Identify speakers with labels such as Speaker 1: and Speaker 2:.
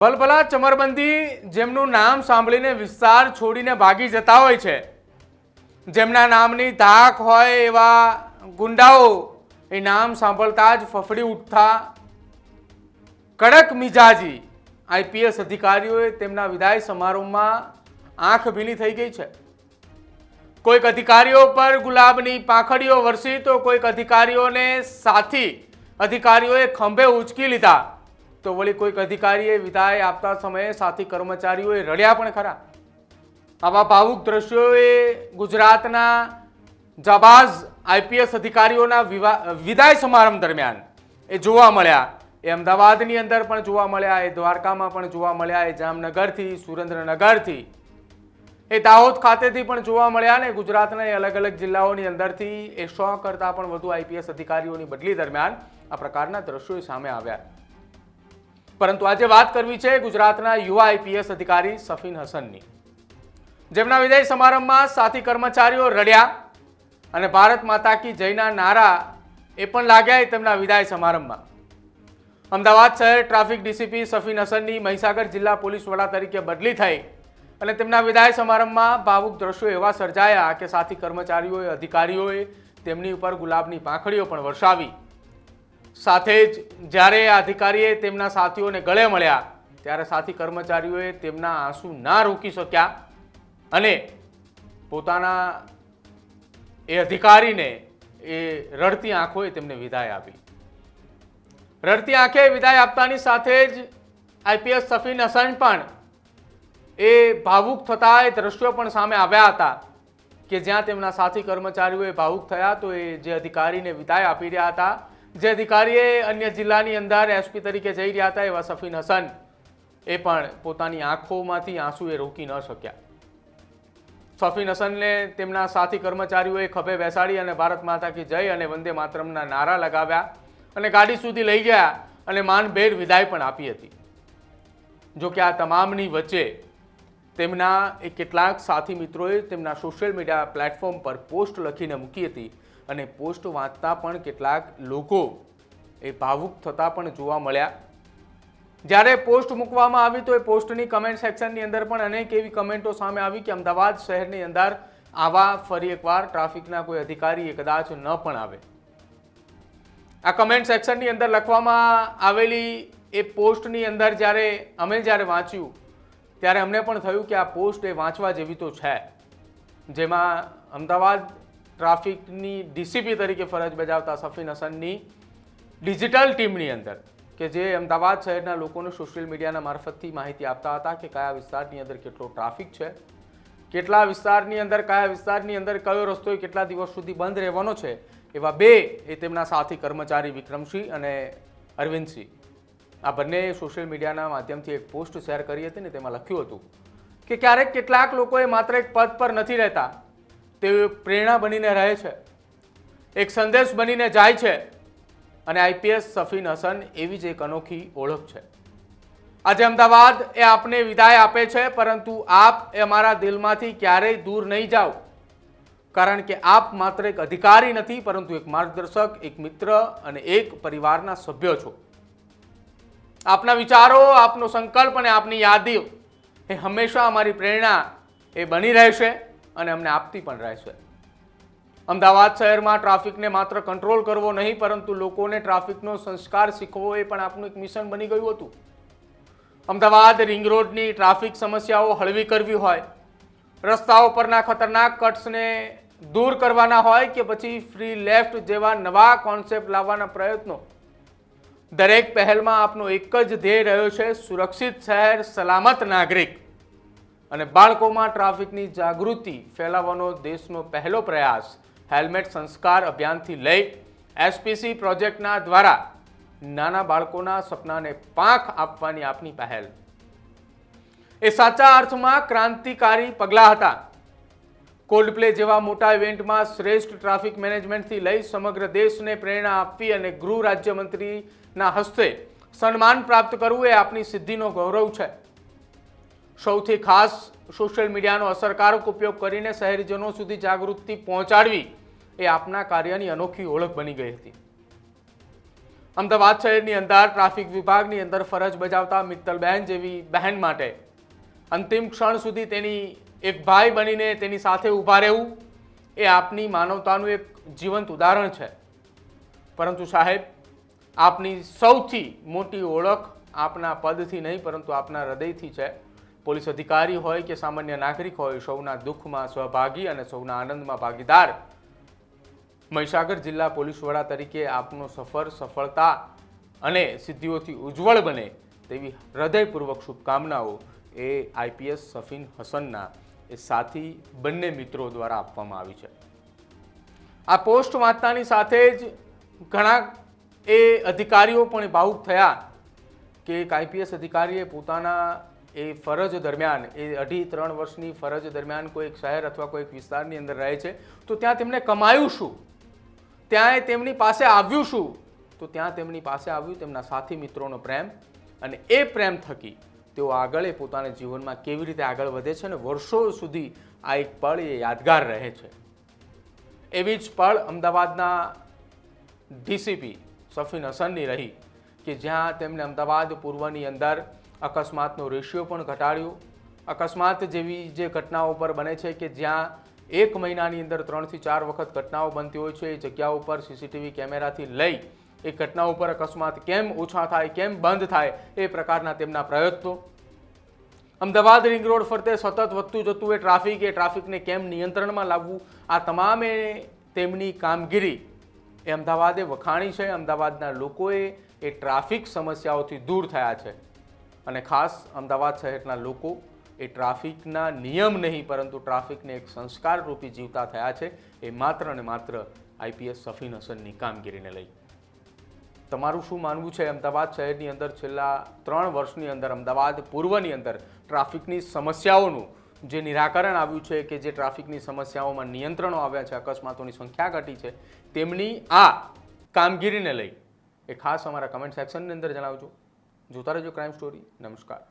Speaker 1: ભલભલા ચમરબંધી જેમનું નામ સાંભળીને વિસ્તાર છોડીને ભાગી જતા હોય છે, જેમના નામની ધાક હોય એવા ગુંડાઓ એ નામ સાંભળતા જ ફફડી ઉઠતા કડક મિજાજી આઈપીએસ અધિકારીઓએ તેમના વિદાય સમારોહમાં આંખ ભીની થઈ ગઈ છે। કોઈક અધિકારીઓ પર ગુલાબની પાંખડીઓ વરસી તો કોઈક અધિકારીઓને સાથી અધિકારીઓએ ખંભે ઉંચકી લીધા તો વળી કોઈક અધિકારીએ વિદાય આપતા સમયે સાથી કર્મચારીઓએ રડ્યા પણ ખરા। આવા ભાવુક દ્રશ્યોએ ગુજરાતના જાબાઝ આઈપીએસ અધિકારીઓના વિદાય સમારંભ દરમિયાન એ જોવા મળ્યા। એ અમદાવાદની અંદર પણ જોવા મળ્યા, એ દ્વારકામાં પણ જોવા મળ્યા, એ જામનગરથી, સુરેન્દ્રનગરથી, એ દાહોદ ખાતેથી પણ જોવા મળ્યા ને ગુજરાતના અલગ અલગ જિલ્લાઓની અંદરથી એ 100 કરતાં પણ વધુ આઈપીએસ અધિકારીઓની બદલી દરમિયાન આ પ્રકારના દ્રશ્યો સામે આવ્યા। પરંતુ આજે વાત કરવી છે ગુજરાતના યુવા આઈપીએસ અધિકારી સફીન હસનની, જેમના વિદાય સમારંભમાં સાથી કર્મચારીઓ રડ્યા અને ભારત માતા કી જયના નારા એ પણ લાગ્યા તેમના વિદાય સમારંભમાં। અમદાવાદ શહેર ટ્રાફિક ડીસીપી સફીન હસનની મહીસાગર જિલ્લા પોલીસ વડા તરીકે બદલી થઈ અને તેમના વિદાય સમારંભમાં ભાવુક દ્રશ્યો એવા સર્જાયા કે સાથી કર્મચારીઓએ, અધિકારીઓએ તેમની ઉપર ગુલાબની પાંખડીઓ પણ વરસાવી। સાથે જ જ્યારે આ અધિકારીએ તેમના સાથીઓને ગળે મળ્યા ત્યારે સાથી કર્મચારીઓએ તેમના આંસુ ના રોકી શક્યા અને પોતાના એ અધિકારીને એ રડતી આંખોએ તેમને વિદાય આપી। રડતી આંખે વિદાય આપતાની સાથે જ આઈપીએસ સફીન હસન પણ એ ભાવુક થતા એ દ્રશ્યો પણ સામે આવ્યા હતા કે જ્યાં તેમના સાથી કર્મચારીઓએ ભાવુક થયા તો એ જે અધિકારીને વિદાય આપી રહ્યા હતા, જે અધિકારીએ અન્ય જિલ્લાની અંદર એસપી તરીકે જઈ રહ્યા હતા એવા સફીન હસન એ પણ પોતાની આંખોમાંથી આંસુ એ રોકી ન શક્યા। સફીન હસનને તેમના સાથી કર્મચારીઓએ ખભે બેસાડી અને ભારત માતા કી જય અને વંદે માતરમના નારા લગાવ્યા અને ગાડી સુધી લઈ ગયા અને માનભેર વિદાય પણ આપી હતી। જો કે આ તમામની વચ્ચે તેમના એ કેટલાક સાથી મિત્રોએ તેમના સોશિયલ મીડિયા પ્લેટફોર્મ પર પોસ્ટ લખીને મૂકી હતી અને પોસ્ટ વાંચતા પણ કેટલાક લોકો એ ભાવુક થતા પણ જોવા મળ્યા। જ્યારે પોસ્ટ મૂકવામાં આવી તો એ પોસ્ટની કમેન્ટ સેક્શનની અંદર પણ અનેક એવી કમેન્ટો સામે આવી કે અમદાવાદ શહેરની અંદર આવા ફરી એકવાર ટ્રાફિકના કોઈ અધિકારી કદાચ ન પણ આવે। આ કમેન્ટ સેક્શનની અંદર લખવામાં આવેલી એ પોસ્ટની અંદર જ્યારે વાંચ્યું ત્યારે અમને પણ થયું કે આ પોસ્ટ એ વાંચવા જેવી તો છે, જેમાં અમદાવાદ ટ્રાફિકની ડીસીપી તરીકે ફરજ બજાવતા સફીન હસનની ડિજિટલ ટીમની અંદર કે જે અમદાવાદ શહેરના લોકોને સોશિયલ મીડિયાના મારફતથી માહિતી આપતા હતા કે કયા વિસ્તારની અંદર કેટલો ટ્રાફિક છે, કેટલા વિસ્તારની અંદર કયા વિસ્તારની અંદર કયો રસ્તો કેટલા દિવસ સુધી બંધ રહેવાનો છે, એવા બે એ તેમના સાથી કર્મચારી વિક્રમસિંહ અને અરવિંદસિંહ આ બંને સોશિયલ મીડિયાના માધ્યમથી એક પોસ્ટ શેર કરી હતી ને તેમાં લખ્યું હતું કે ક્યારેક કેટલાક લોકોએ માત્ર એક પદ પર નથી રહેતા, તેઓ એક પ્રેરણા બનીને રહે છે, એક સંદેશ બનીને જાય છે અને આઈપીએસ સફીન હસન એવી જ એક અનોખી ઓળખ છે। આજે અમદાવાદ એ આપને વિદાય આપે છે, પરંતુ આપ એ અમારા દિલમાંથી ક્યારેય દૂર નહીં જાઓ, કારણ કે આપ માત્ર એક અધિકારી નથી પરંતુ એક માર્ગદર્શક, એક મિત્ર અને એક પરિવારના સભ્ય છો। આપના વિચારો, આપનો સંકલ્પ અને આપની યાદીઓ એ હંમેશા અમારી પ્રેરણા એ બની રહેશે અને અમને આપતી પણ રહેશે। અમદાવાદ શહેરમાં ટ્રાફિકને માત્ર કંટ્રોલ કરવો નહીં પરંતુ લોકોને ટ્રાફિકનો સંસ્કાર શીખવો એ પણ આપનું એક મિશન બની ગયું હતું। અમદાવાદ રિંગ રોડની ટ્રાફિક સમસ્યાઓ હળવી કરવી હોય, રસ્તાઓ પરના ખતરનાક કટ્સને દૂર કરવાના હોય કે પછી ફ્રી લેફ્ટ જેવા નવા કોન્સેપ્ટ લાવવાના પ્રયત્નો, દરેક પહેલમાં આપનો એક જ ધ્યેય રહ્યો છે સુરક્ષિત શહેર, સલામત નાગરિક અને બાળકોમાં ટ્રાફિકની જાગૃતિ ફેલાવવાનો દેશનો પહેલો પ્રયાસ હેલ્મેટ સંસ્કાર અભિયાનથી લઈ એસપીસી પ્રોજેક્ટના દ્વારા નાના બાળકોના સપનાને પાંખ આપવાની આપની પહેલ એ સાચા અર્થમાં ક્રાંતિકારી પગલાં હતા। કોલ્ડ પ્લે જેવા મોટા ઇવેન્ટમાં શ્રેષ્ઠ ટ્રાફિક મેનેજમેન્ટથી લઈ સમગ્ર દેશને પ્રેરણા આપવી અને ગૃહ રાજ્યમંત્રીના હસ્તે સન્માન પ્રાપ્ત કરવું એ આપની સિદ્ધિનો ગૌરવ છે। સૌથી ખાસ સોશિયલ મીડિયાનો અસરકારક ઉપયોગ કરીને શહેરીજનો સુધી જાગૃતિ પહોંચાડવી એ આપના કાર્યની અનોખી ઓળખ બની ગઈ હતી। અમદાવાદ શહેરની અંદર ટ્રાફિક વિભાગની અંદર ફરજ બજાવતા મિત્તલબેન જેવી બહેન માટે અંતિમ ક્ષણ સુધી તેની એક ભાઈ બનીને તેની સાથે ઊભા રહેવું એ આપની માનવતાનું એક જીવંત ઉદાહરણ છે. પરંતુ સાહેબ, આપની સૌથી મોટી ઓળખ આપના પદથી નહીં પરંતુ આપના હૃદયથી છે. પોલીસ અધિકારી હોય કે સામાન્ય નાગરિક હોય, સૌના દુઃખમાં સહભાગી અને સૌના આનંદમાં ભાગીદાર મહીસાગર જિલ્લા પોલીસ વડા તરીકે આપનો સફર સફળતા અને સિદ્ધિઓથી ઉજ્જવળ બને તેવી હૃદયપૂર્વક શુભકામનાઓ એ આઈપીએસ સફીન હસનના એ સાથી બંને મિત્રો દ્વારા આપવામાં આવી છે. આ પોસ્ટ વાંચતાની સાથે જ ઘણા એ અધિકારીઓ પણ ભાવુક થયા કે એક આઈપીએસ અધિકારીએ પોતાના એ ફરજ દરમિયાન, એ 2.5-3 વર્ષની ફરજ દરમિયાન કોઈ એક શહેર અથવા કોઈ એક વિસ્તારની અંદર રહે છે તો ત્યાં તેમને કમાયું શું, ત્યાં તેમની પાસે આવ્યું શું? તો ત્યાં તેમની પાસે આવ્યું તેમના સાથી મિત્રોનો પ્રેમ, અને એ પ્રેમ થકી તેઓ આગળ પોતાના જીવનમાં કેવી રીતે આગળ વધે છે અને વર્ષો સુધી આ એક પળ એ યાદગાર રહે છે. એવી જ પળ અમદાવાદના ડીસીપી સફીન હસનની રહી કે જ્યાં તેમણે અમદાવાદ પૂર્વની અંદર અકસ્માતનો રેશિયો પણ ઘટાડ્યો. અકસ્માત જેવી જે ઘટનાઓ પર બને છે કે જ્યાં 1 મહિનાની અંદર 3 થી 4 વખત ઘટનાઓ બનતી હોય છે, એ જગ્યાઓ પર સીસીટીવી કેમેરાથી લઈ એ ઘટનાઓ પર અકસ્માત કેમ ઓછા થાય, કેમ બંધ થાય, એ પ્રકારના તેમના પ્રયત્નો. અમદાવાદ રિંગ રોડ ફરતે સતત વધતું જતું એ ટ્રાફિકને કેમ નિયંત્રણમાં લાવવું, આ તમામે તેમની કામગીરી એ અમદાવાદે વખાણી છે. અમદાવાદના લોકોએ એ ટ્રાફિક સમસ્યાઓથી દૂર થયા છે અને ખાસ અમદાવાદ શહેરના લોકો એ ટ્રાફિકના નિયમ નહીં પરંતુ ટ્રાફિકને એક સંસ્કાર રૂપી જીવતા થયા છે, એ માત્ર ને માત્ર આઈપીએસ સફીન હસનની કામગીરીને લઈ. તમારું શું માનવું છે? અમદાવાદ શહેરની અંદર છેલ્લા 3 વર્ષની અંદર અમદાવાદ પૂર્વની અંદર ટ્રાફિકની સમસ્યાઓનું જે નિરાકરણ આવ્યું છે, કે જે ટ્રાફિકની સમસ્યાઓમાં નિયંત્રણો આવ્યા છે, અકસ્માતોની સંખ્યા ઘટી છે, તેમની આ કામગીરીને લઈ એ ખાસ અમારા કમેન્ટ સેક્શનની અંદર જણાવજો. જોતા રહેજો ક્રાઇમ સ્ટોરી. નમસ્કાર.